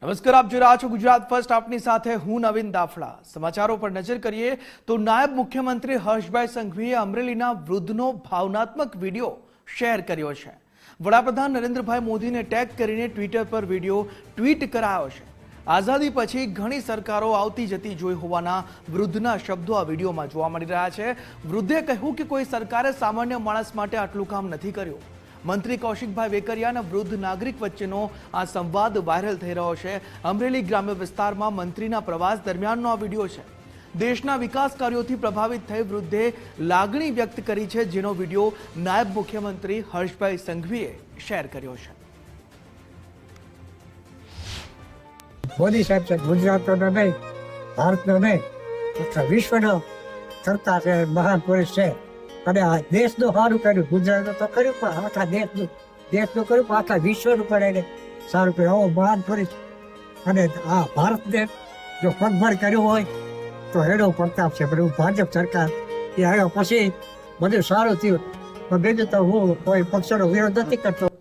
નમસ્કાર, આપ જોઈ રહ્યા છો ગુજરાત ફર્સ્ટ. આપની સાથે હું નવીન દાફડા. સમાચારો પર નજર કરીએ તો નાયબ મુખ્યમંત્રી હર્ષભાઈ સંઘવીએ અમરેલીના વૃદ્ધનો ભાવનાત્મક વિડીયો શેર કર્યો છે. વડાપ્રધાન નરેન્દ્રભાઈ મોદીને ટેગ કરીને ટ્વિટર પર વિડીયો ટ્વીટ કરાયો છે. આઝાદી પછી ઘણી સરકારો આવતી જતી જોઈ હોવાના વૃદ્ધના શબ્દો આ વિડીયોમાં જોવા મળી રહ્યા છે. વૃદ્ધે કહ્યું કે કોઈ સરકારે સામાન્ય માણસ માટે આટલું કામ નથી કર્યું. મંત્રી કૌશિકભાઈ વેકરિયા અને વૃદ્ધ નાગરિક વચ્ચેનો આ સંવાદ વાયરલ થઈ રહ્યો છે. અમરેલી ગ્રામ્ય વિસ્તારમાં મંત્રીના પ્રવાસ દરમિયાનનો આ વિડીયો છે. દેશના વિકાસ કાર્યોથી પ્રભાવિત થઈ વૃદ્ધે લાગણી વ્યક્ત કરી છે, જેનો વિડીયો નાયબ મુખ્યમંત્રી હર્ષભાઈ સંઘવીએ શેર કર્યો છે. મોદી સાહેબ છે ગુજરાતનો નહીં, ભારતનો નહીં, વિશ્વનો કરતા છે, મહાન પુરુષ છે. અને આ દેશનું સારું કર્યું, ગુજરાતનું તો કર્યું, પણ આખા દેશનું કર્યું, પણ આખા વિશ્વનું પણ એને સારું કર્યું. આવો મહાન પુરુષ અને આ ભારતને જો પગભર કર્યું હોય તો એનો પ્રતાપ છે. પણ ભાજપ સરકાર એ આવ્યા પછી બધું સારું થયું. પણ બીજું તો હું કોઈ પક્ષનો વિરોધ નથી કરતો.